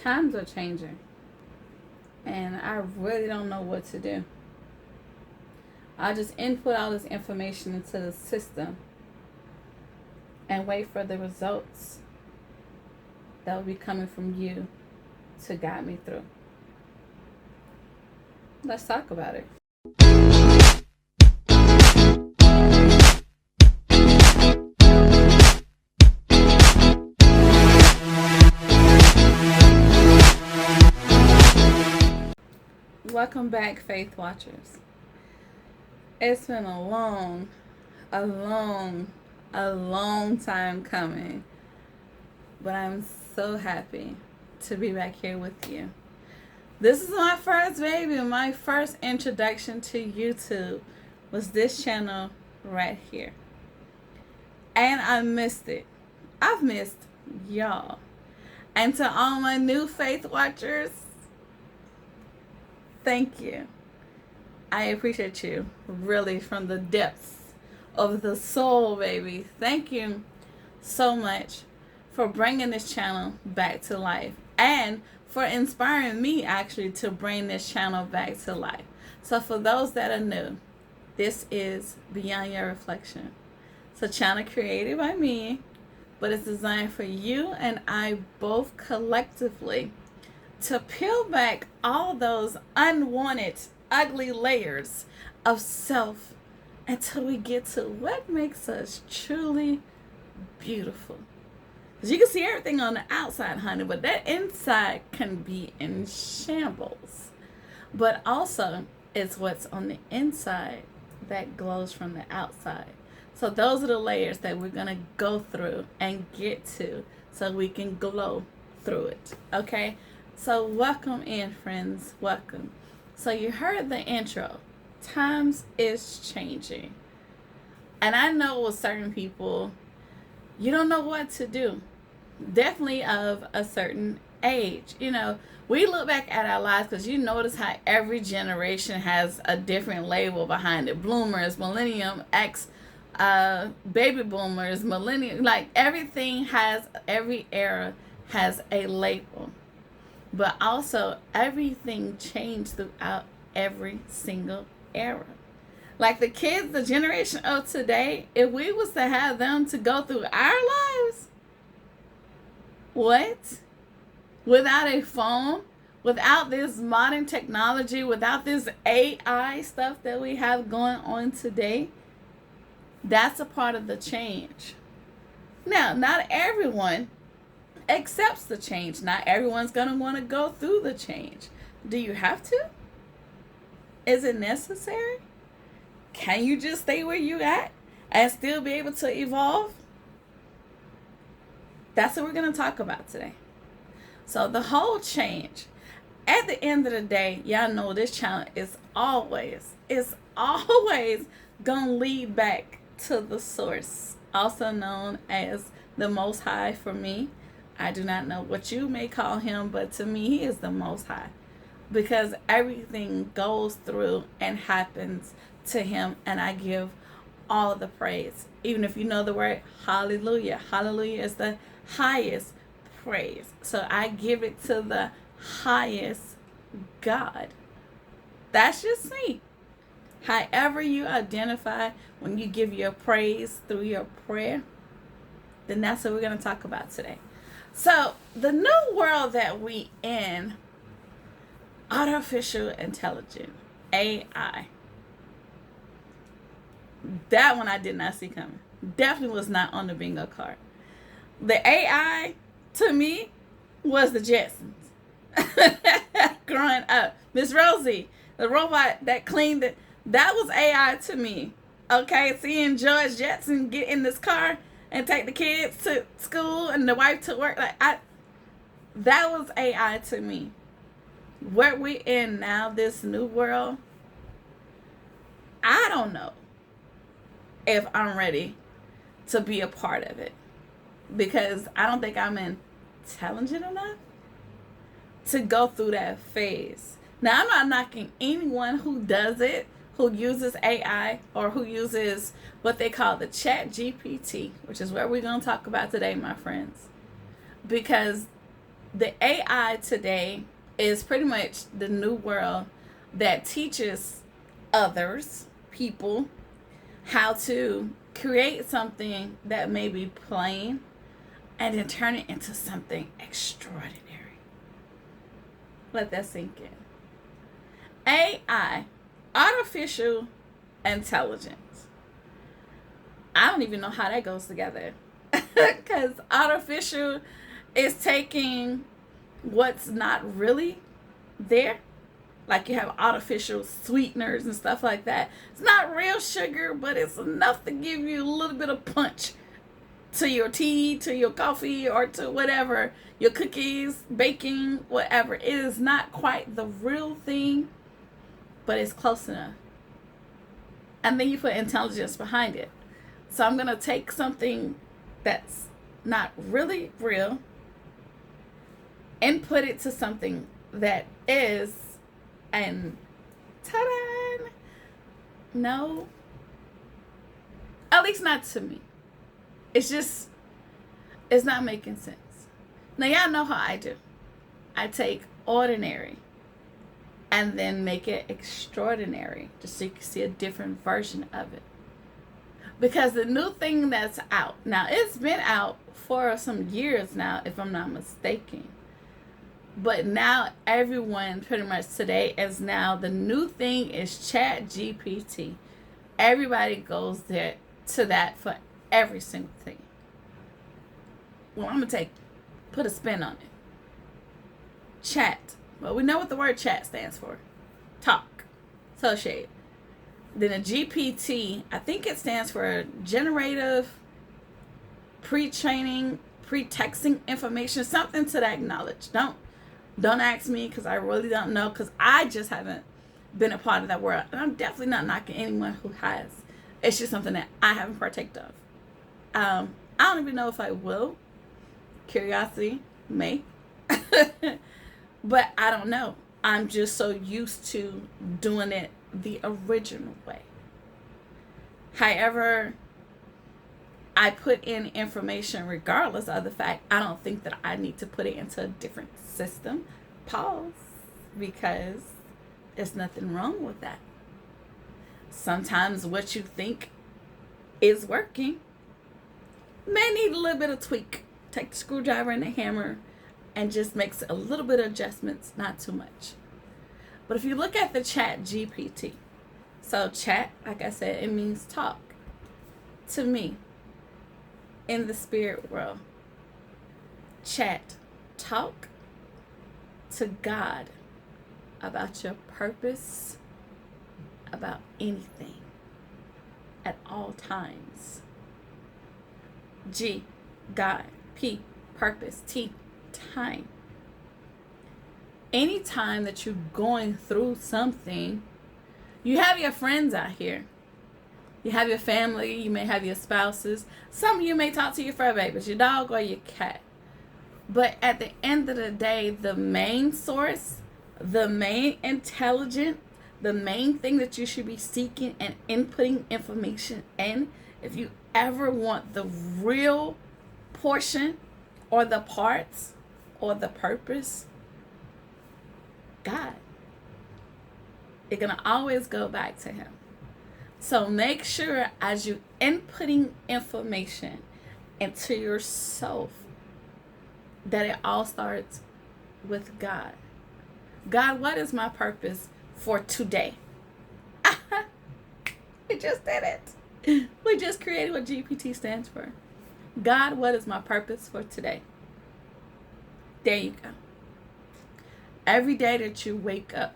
times are changing, and I really don't know what to do. I'll just input all this information into the system and wait for the results that will be coming from you to guide me through. Let's talk about it. Welcome back, Faith Watchers. It's been a long, a long time coming, but I'm so happy to be back here with you. This is my first baby. My first introduction to YouTube was this channel right here. And I missed it. I've missed y'all. And to all my new Faith Watchers, thank you. I appreciate you, really, from the depths of the soul, baby. Thank you so much for bringing this channel back to life and for inspiring me, actually, to bring this channel back to life. So for those that are new, this is Beyond Your Reflection. It's a channel created by me, but it's designed for you and I both collectively to peel back all those unwanted, ugly layers of self until we get to what makes us truly beautiful. Because you can see everything on the outside, honey, but that inside can be in shambles. But also, it's what's on the inside that glows from the outside. So those are the layers that we're going to go through and get to so we can glow through it. Okay? So welcome in, friends. Welcome. So you heard the intro. Times is changing. And I know with certain people, you don't know what to do. Definitely of a certain age. You know, we look back at our lives because you notice how every generation has a different label behind it. Bloomers, Millennium, X, baby boomers, millennium, like every era has a label. But also everything changed throughout every single era. Like the kids, the generation of today, if we was to have them to go through our lives, what? Without a phone, without this modern technology, without this AI stuff that we have going on today, that's a part of the change. Now, not everyone accepts the change. Not everyone's going to want to go through the change. Do you have to? Is it necessary? Can you just stay where you at and still be able to evolve? That's what we're going to talk about today. So the whole change, at the end of the day, y'all know this channel is always going to lead back to the source, also known as the Most High for me. I do not know what you may call him, but to me, he is the Most High. Because everything goes through and happens to him, and I give all the praise. Even if you know the word hallelujah. Hallelujah is the highest praise. So I give it to the highest God. That's just me. However you identify when you give your praise through your prayer, then that's what we're going to talk about today. So the new world that we in, artificial intelligence, AI. That one I did not see coming. Definitely was not on the bingo card. The AI, to me, was the Jetsons. Growing up. Miss Rosie, the robot that cleaned it, that was AI to me. Okay, seeing George Jetson get in this car and take the kids to school and the wife to work, that was AI to me. Where we in now, this new world, I don't know if I'm ready to be a part of it, because I don't think I'm intelligent enough to go through that phase. Now, I'm not knocking anyone who does it, who uses AI or who uses what they call the Chat GPT, which is what we're going to talk about today, my friends. Because The AI today is pretty much the new world that teaches others, people, how to create something that may be plain and then turn it into something extraordinary. Let that sink in. AI, artificial intelligence. I don't even know how that goes together. Because artificial is taking what's not really there. Like you have artificial sweeteners and stuff like that. It's not real sugar, but it's enough to give you a little bit of punch to your tea, to your coffee, or to whatever, your cookies, baking, whatever. It is not quite the real thing, but it's close enough. And then you put intelligence behind it. So I'm going to take something that's not really real and put it to something that is, and ta-da! No. At least not to me. It's not making sense. Now, y'all know how I do. I take ordinary and then make it extraordinary, just so you can see a different version of it. Because the new thing that's out, now it's been out for some years now, if I'm not mistaken. But now everyone pretty much today is now, the new thing is Chat GPT. Everybody goes there to that for every single thing. Well, I'm going to put a spin on it. Chat. Well, we know what the word chat stands for. Talk. Associate. Then a GPT, I think it stands for generative pre-training, pre-texting information, something to that knowledge. Don't ask me, because I really don't know, because I just haven't been a part of that world. And I'm definitely not knocking anyone who has. It's just something that I haven't partaked of. I don't even know if I will. Curiosity may. But I don't know. I'm just so used to doing it the original way. However, I put in information regardless of the fact I don't think that I need to put it into a different system. Pause. Because there's nothing wrong with that. Sometimes what you think is working may need a little bit of tweak. Take the screwdriver and the hammer and just makes a little bit of adjustments, not too much. But if you look at the Chat GPT, so chat, like I said, it means talk. To me, in the spirit world, chat, talk to God about your purpose, about anything, at all times. G, God. P, purpose. T, time. Anytime that you're going through something, you have your friends out here. You have your family. You may have your spouses. Some of you may talk to your fur babies, your dog or your cat. But at the end of the day, the main source, the main intelligent, the main thing that you should be seeking and inputting information in, if you ever want the real portion or the parts or the purpose, God. You're going to always go back to him. So make sure as you inputting information into yourself that it all starts with God. God, what is my purpose for today? We just did it. We just created what GPT stands for. God, what is my purpose for today? There you go. Every day that you wake up,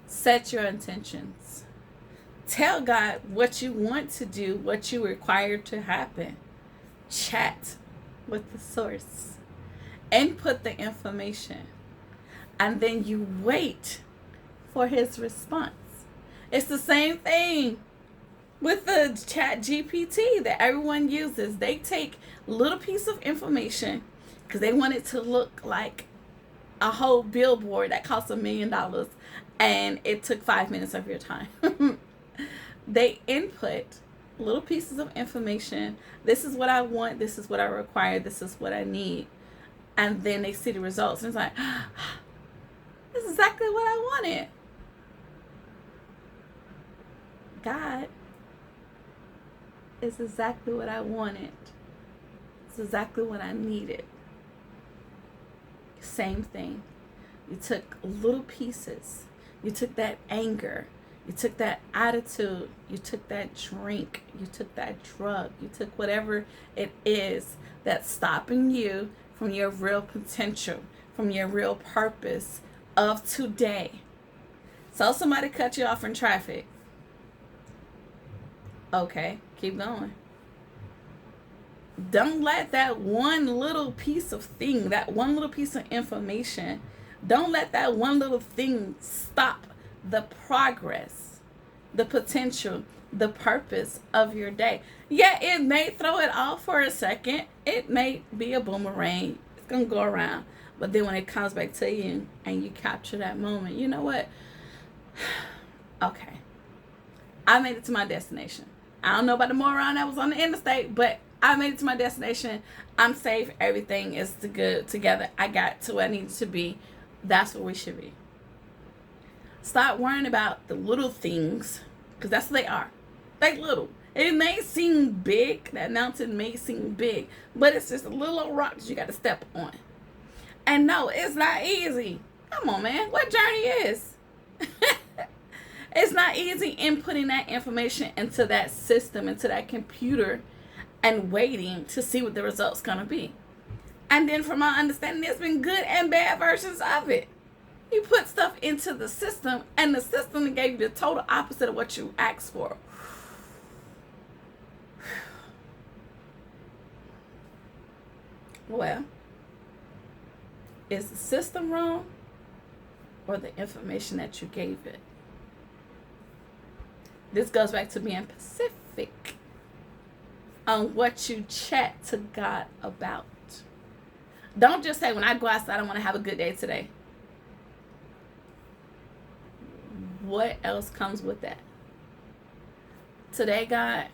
set your intentions. Tell God what you want to do, what you require to happen. Chat with the source. Input the information. And then you wait for his response. It's the same thing with the Chat GPT that everyone uses. They take a little piece of information because they want it to look like a whole billboard that costs $1 million, and it took 5 minutes of your time. They input little pieces of information. This is what I want. This is what I require. This is what I need. And then they see the results, and it's like, this is exactly what I wanted. God, it's exactly what I wanted. It's exactly what I needed. Same thing. You took little pieces. You took that anger. You took that attitude. You took that drink. You took that drug. You took whatever it is that's stopping you from your real potential, from your real purpose of today. So somebody cut you off in traffic. Okay, keep going. Don't let that one little piece of thing, that one little piece of information, don't let that one little thing stop the progress, the potential, the purpose of your day. Yeah, it may throw it off for a second. It may be a boomerang. It's going to go around. But then when it comes back to you and you capture that moment, you know what? Okay. I made it to my destination. I don't know about the moron that was on the interstate, but I made it to my destination. I'm safe. Everything is good together. I got to where I needed to be. That's where we should be. Stop worrying about the little things, because that's what they are. They little. It may seem big. That mountain may seem big, but it's just a little old rock that you got to step on. And no, it's not easy. Come on, man. What journey is? It's not easy inputting that information into that system, into that computer, and waiting to see what the result's going to be. And then from my understanding, there's been good and bad versions of it. You put stuff into the system, and the system gave you the total opposite of what you asked for. Well, is the system wrong or the information that you gave it? This goes back to being specific on what you chat to God about. Don't just say, when I go outside, I want to have a good day today. What else comes with that? Today, God,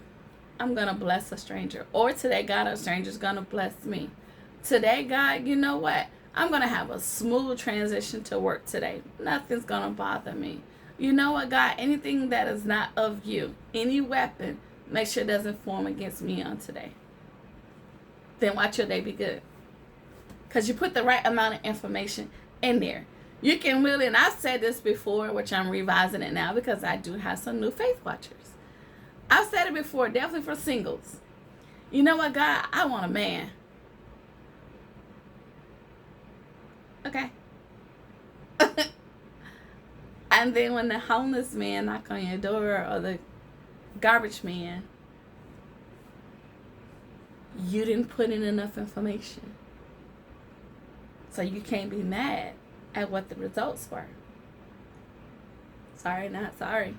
I'm going to bless a stranger. Or today, God, a stranger's going to bless me. Today, God, you know what? I'm going to have a smooth transition to work today. Nothing's going to bother me. You know what, God? Anything that is not of you, any weapon, make sure it doesn't form against me on today. Then watch your day be good. Because you put the right amount of information in there. You can really, and I've said this before, which I'm revising it now because I do have some new Faith Watchers. I've said it before, definitely for singles. You know what, God? I want a man. Okay. And then when the homeless man knock on your door, or the garbage man, you didn't put in enough information. So you can't be mad at what the results were. Sorry, not sorry.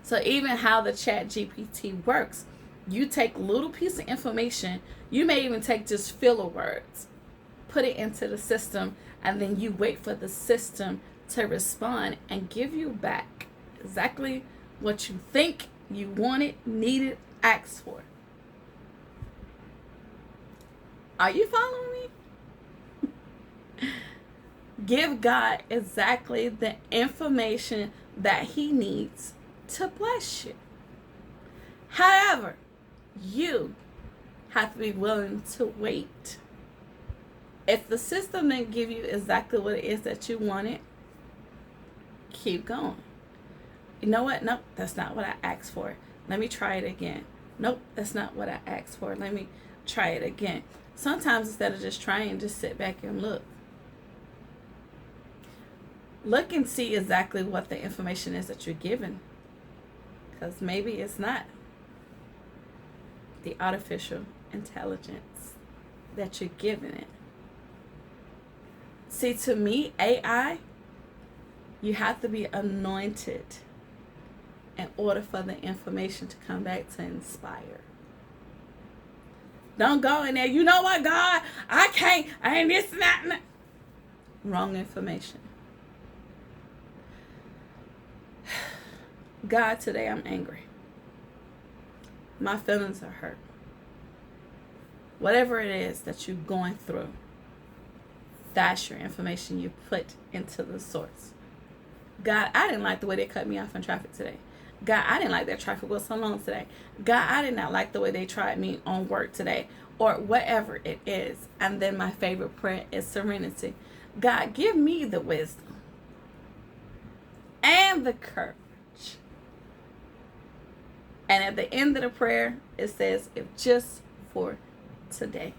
So even how the ChatGPT works, you take a little piece of information, you may even take just filler words, put it into the system, and then you wait for the system to respond and give you back exactly what you think you wanted, needed, asked for. Are you following me? Give God exactly the information that He needs to bless you. However, you have to be willing to wait. If the system didn't give you exactly what it is that you wanted, keep going. You know what? Nope, that's not what I asked for. Let me try it again. Nope, that's not what I asked for. Let me try it again. Sometimes instead of just trying, just sit back and look. Look and see exactly what the information is that you're given. Because maybe it's not the artificial intelligence that you're giving it. See, to me, AI, you have to be anointed in order for the information to come back to inspire. Don't go in there, you know what, God, I ain't this and that. Wrong information. God, today I'm angry. My feelings are hurt. Whatever it is that you're going through, That's your information you put into the source. God, I didn't like the way they cut me off in traffic today. God, I didn't like that traffic was so long today. God, I did not like the way they tried me on work today, or whatever it is. And then my favorite prayer is serenity. God, give me the wisdom and the courage. And at the end of the prayer, it says, if just for today.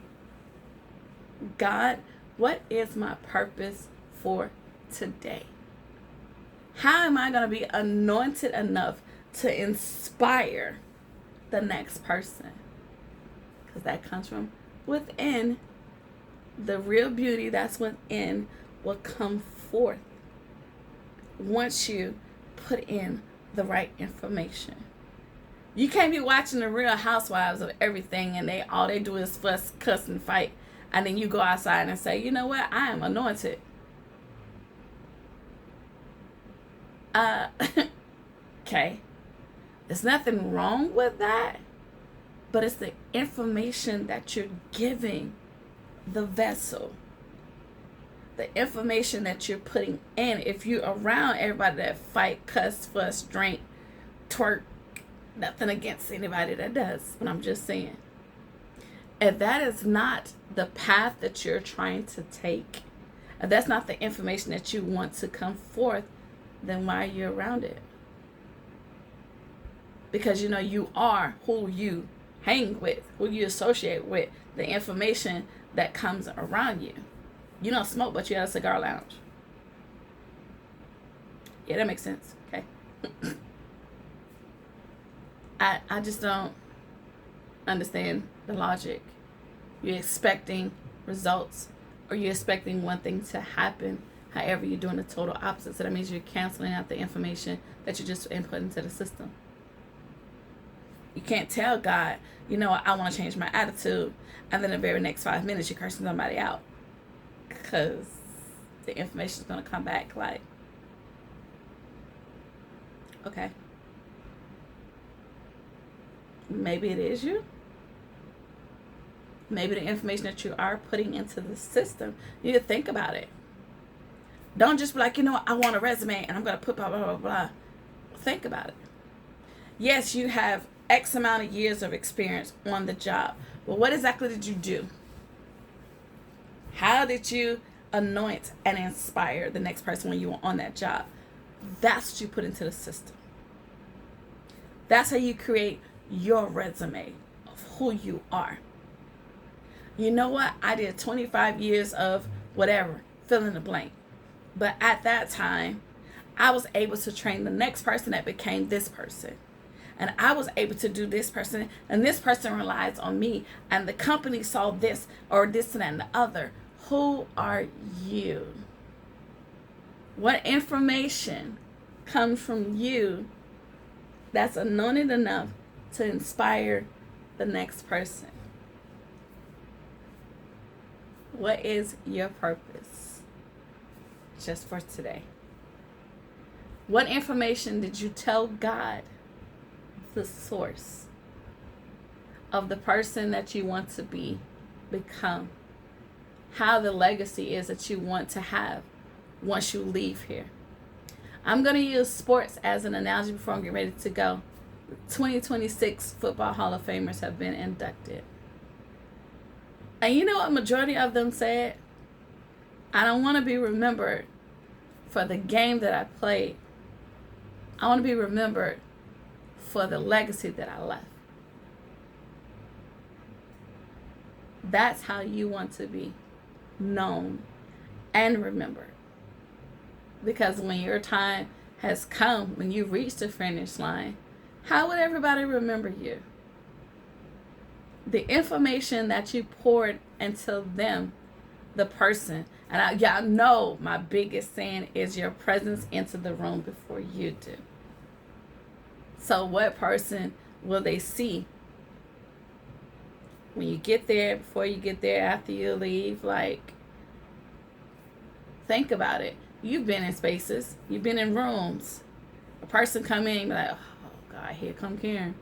God, what is my purpose for today? How am I going to be anointed enough to inspire the next person? Because that comes from within. The real beauty that's within will come forth once you put in the right information. You can't be watching the Real Housewives of everything and all they do is fuss, cuss, and fight. And then you go outside and say, you know what? I am anointed. Okay. There's nothing wrong with that. But it's the information that you're giving the vessel. The information that you're putting in. If you're around everybody that fight, cuss, fuss, drink, twerk, nothing against anybody that does, but I'm just saying, if that is not the path that you're trying to take, if that's not the information that you want to come forth, then why are you around it? Because you are who you hang with, who you associate with, the information that comes around you. You don't smoke, but you're at a cigar lounge. Yeah, that makes sense. Okay. I just don't understand the logic. You're expecting results, or you're expecting one thing to happen. However, you're doing the total opposite. So that means you're canceling out the information that you just input into the system. You can't tell God, I want to change my attitude, and then the very next 5 minutes you're cursing somebody out, because the information is going to come back like, okay, maybe it is you. Maybe the information that you are putting into the system, you need to think about it. Don't just be like, I want a resume and I'm going to put blah, blah, blah, blah. Think about it. Yes, you have X amount of years of experience on the job. Well, what exactly did you do? How did you anoint and inspire the next person when you were on that job? That's what you put into the system. That's how you create your resume of who you are. You know what? I did 25 years of whatever, fill in the blank. But at that time, I was able to train the next person that became this person. And I was able to do this person, and this person relies on me, and the company saw this or this and that and the other. Who are you? What information comes from you that's anointed enough to inspire the next person? What is your purpose just for today? What information did you tell God, the source of the person that you want to become? How the legacy is that you want to have once you leave here? I'm going to use sports as an analogy before I get ready to go. 2026 Football Hall of Famers have been inducted. And you know what majority of them said? I don't want to be remembered for the game that I played. I want to be remembered for the legacy that I left. That's how you want to be known and remembered. Because when your time has come, when you reach the finish line, how would everybody remember you? The information that you poured into them, the person. And y'all know my biggest saying is your presence into the room before you do. So what person will they see when you get there, before you get there, after you leave? Like, think about it. You've been in spaces. You've been in rooms. A person come in and be like, oh God, here come Karen.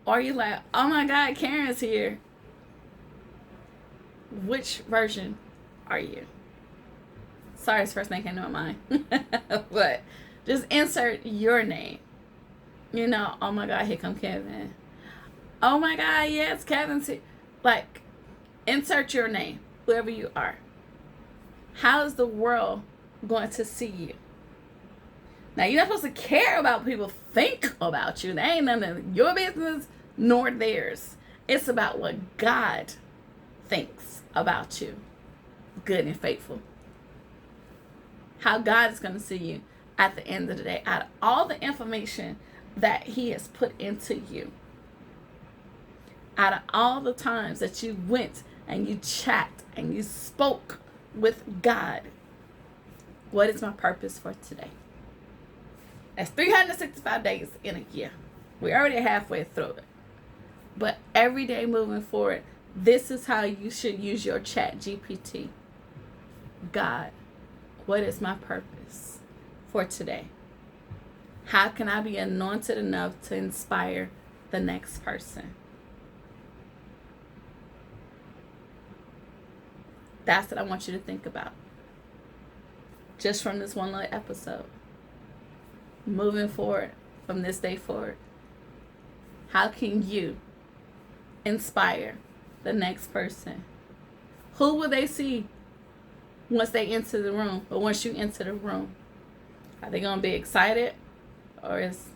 Or you like, oh my God, Karen's here. Which version are you? Sorry, it's the first thing came to my mind. But just insert your name. You know, oh my God, here come Kevin. Oh my God, yes, Kevin's here. Like, insert your name, whoever you are. How is the world going to see you? Now, you're not supposed to care about what people think about you. That ain't none of your business nor theirs. It's about what God thinks about you, good and faithful. How God is going to see you at the end of the day, out of all the information that He has put into you, out of all the times that you went and you chat and you spoke with God, what is my purpose for today? That's 365 days in a year. We're already halfway through it. But every day moving forward, this is how you should use your chat GPT. God, what is my purpose for today? How can I be anointed enough to inspire the next person? That's what I want you to think about. Just from this one little episode. Moving forward, from this day forward. How can you inspire the next person? Who will they see once they enter the room, or once you enter the room? Are they going to be excited? Or is...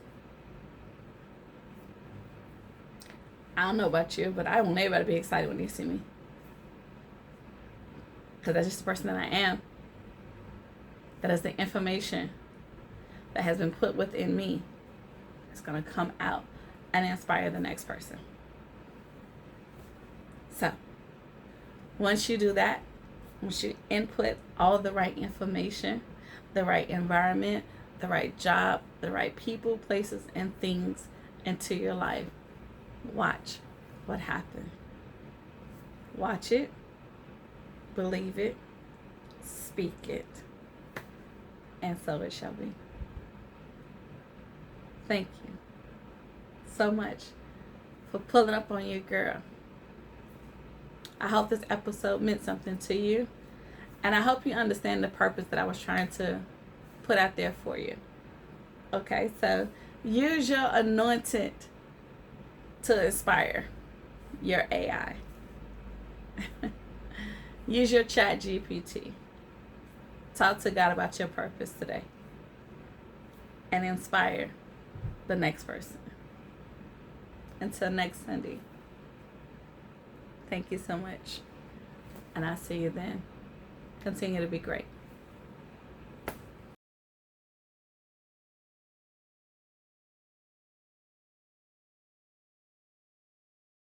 I don't know about you, but I want everybody to be excited when they see me. Because that's just the person that I am. That is the information that has been put within me. It's going to come out and inspire the next person. So, once you do that, once you input all the right information, the right environment, the right job, the right people, places, and things into your life, watch what happens. Watch it, believe it, speak it, and so it shall be. Thank you so much for pulling up on your girl. I hope this episode meant something to you, and I hope you understand the purpose that I was trying to put out there for you. Okay, so use your anointed to inspire your AI. Use your chat GPT. Talk to God about your purpose today and inspire the next person. Until next Sunday, thank you so much, and I'll see you then. Continue to be great.